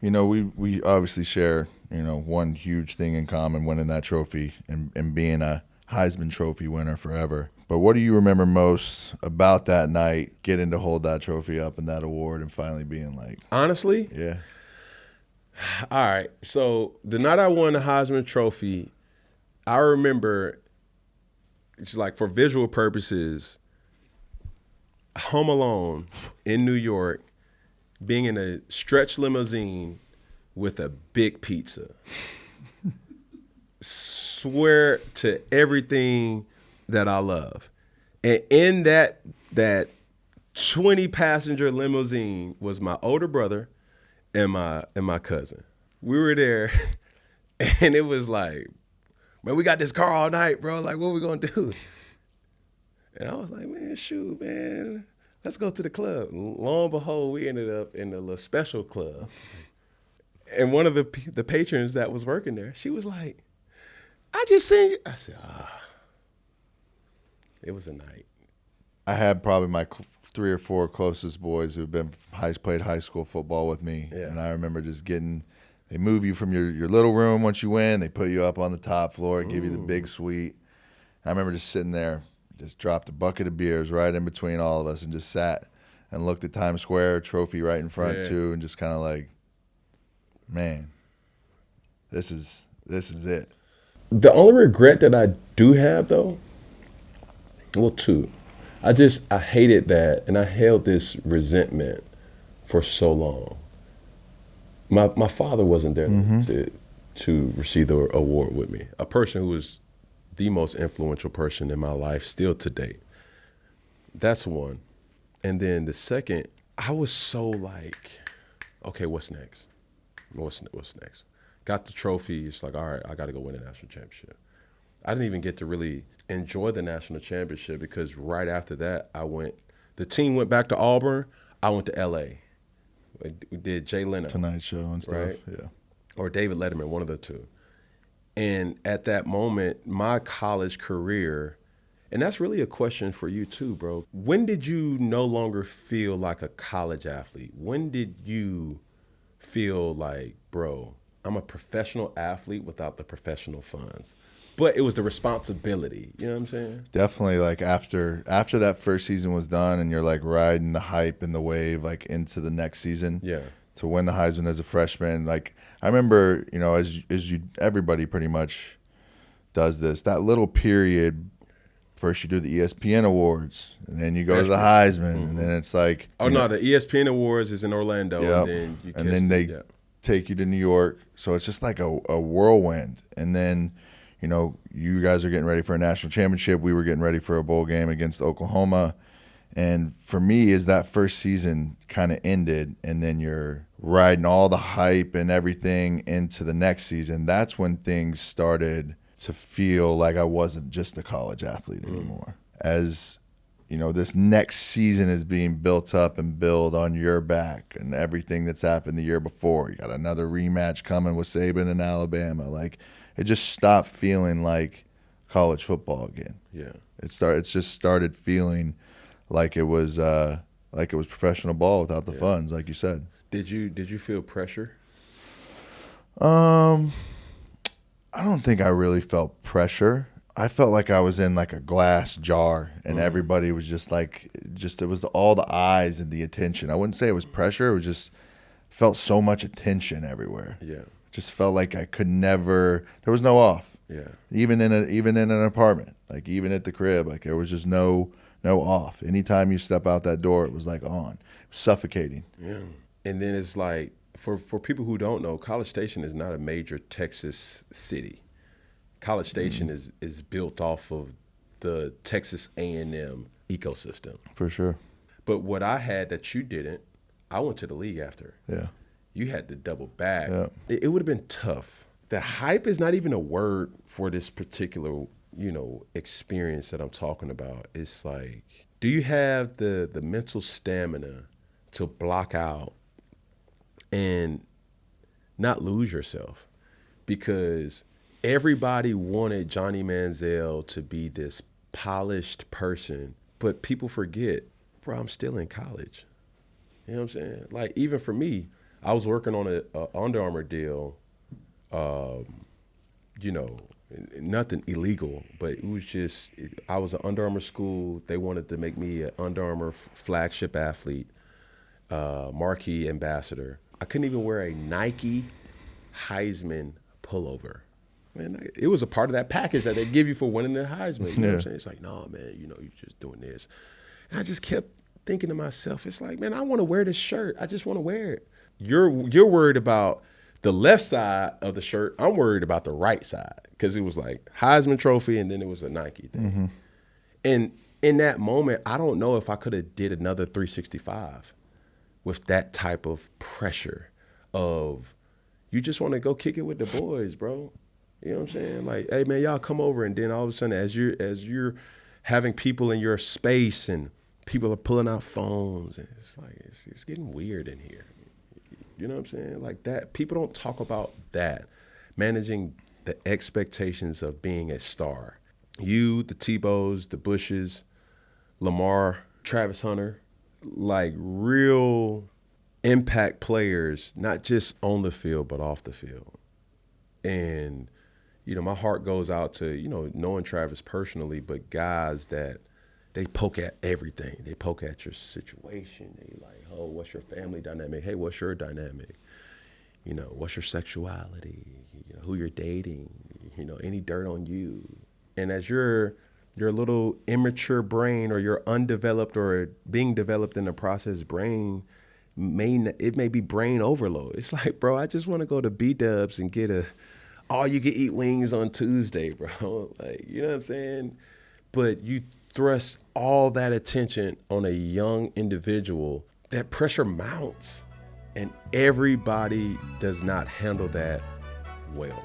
We obviously share, one huge thing in common, winning that trophy and being a Heisman Trophy winner forever. But what do you remember most about that night, getting to hold that trophy up and that award and finally being like, Honestly, yeah, all right. So the night I won the Heisman Trophy, I remember, it's like for visual purposes, home alone in New York, being in a stretch limousine with a big pizza. Swear to everything that I love. And in that 20 passenger limousine was my older brother and my cousin. We were there and it was like, man, we got this car all night, bro. Like, what we gonna do? And I was like, man, shoot, man, let's go to the club. Lo and behold, we ended up in a little special club. And one of the patrons that was working there, she was like, I just seen you. I said, it was a night. I had probably my 3 or 4 closest boys who've played high school football with me. Yeah. And I remember just they move you from your little room once you win. They put you up on the top floor, give you the big suite. I remember just sitting there, just dropped a bucket of beers right in between all of us and just sat and looked at Times Square, trophy right in front too, and just kind of like, man, this is it. The only regret that I do have, though, well, two. I hated that, and I held this resentment for so long. My father wasn't there to receive the award with me, a person who was the most influential person in my life still to date. That's one. And then the second, I was so like, okay, what's next? What's next? Got the trophy. It's like, all right, I got to go win a national championship. I didn't even get to really enjoy the national championship because right after that, the team went back to Auburn. I went to LA. We did Jay Leno. Tonight Show and stuff. Right? Yeah. Or David Letterman, one of the two. And at that moment, my college career, and that's really a question for you too, bro. When did you no longer feel like a college athlete? When did you feel like, bro, I'm a professional athlete without the professional funds? But it was the responsibility, you know what I'm saying? Definitely, like after that first season was done and you're like riding the hype and the wave like into the next season. Yeah. To win the Heisman as a freshman, like I remember, everybody pretty much does this. That little period, first you do the ESPN awards, and then you go to the Heisman, and then it's like the ESPN awards is in Orlando, yep. And then they take you to New York, so it's just like a whirlwind. And then, you guys are getting ready for a national championship. We were getting ready for a bowl game against Oklahoma. And for me, as that first season kind of ended and then you're riding all the hype and everything into the next season, that's when things started to feel like I wasn't just a college athlete anymore. As, this next season is being built up and built on your back and everything that's happened the year before. You got another rematch coming with Saban in Alabama. Like, it just stopped feeling like college football again. Yeah. It's just started feeling like it was professional ball without the funds, like you said. Did you feel pressure? I don't think I really felt pressure. I felt like I was in like a glass jar and everybody was just it was all the eyes and the attention. I wouldn't say it was pressure. It was just felt so much attention everywhere. Yeah. Just felt like I could never, there was no off. Yeah. Even in an apartment, like even at the crib, like there was just no off. Anytime you step out that door, it was like on. It was suffocating. Yeah. And then it's like, for people who don't know, College Station is not a major Texas city. College Station is built off of the Texas A&M ecosystem. For sure. But what I had that you didn't, I went to the league after. Yeah. You had to double back. Yeah. It would have been tough. The hype is not even a word for this particular, experience that I'm talking about. It's like, do you have the mental stamina to block out and not lose yourself? Because everybody wanted Johnny Manziel to be this polished person, but people forget, bro, I'm still in college. You know what I'm saying? Like, even for me, I was working on a Under Armour deal, you know, nothing illegal, but it was just, I was an Under Armour school. They wanted to make me an Under Armour flagship athlete, marquee ambassador. I couldn't even wear a Nike Heisman pullover. Man, it was a part of that package that they give you for winning the Heisman. You know what I'm saying? It's like, no, man, you know, you're just doing this. And I just kept thinking to myself, it's like, man, I want to wear this shirt. I just want to wear it. You're worried about the left side of the shirt. I'm worried about the right side because it was like Heisman Trophy and then it was a Nike thing. Mm-hmm. And in that moment, I don't know if I could have did another 365 with that type of pressure of you just want to go kick it with the boys, bro. You know what I'm saying? Like, hey, man, y'all come over. And then all of a sudden, as you're having people in your space and people are pulling out phones, and it's like, it's getting weird in here. You know what I'm saying? Like that, people don't talk about that. Managing the expectations of being a star. You, the Tebows, the Bushes, Lamar, Travis Hunter, like real impact players, not just on the field, but off the field. And, you know, my heart goes out to, you know, knowing Travis personally, but guys that they poke at everything. They poke at your situation. They like, oh, what's your family dynamic? Hey, what's your dynamic? You know, what's your sexuality? You know, who you're dating? You know, any dirt on you? And as your little immature brain or your undeveloped or being developed in the process brain, it may be brain overload. It's like, bro, I just want to go to B-Dubs and get all you can eat wings on Tuesday, bro. Like, you know what I'm saying? But you thrust all that attention on a young individual, that pressure mounts, and everybody does not handle that well.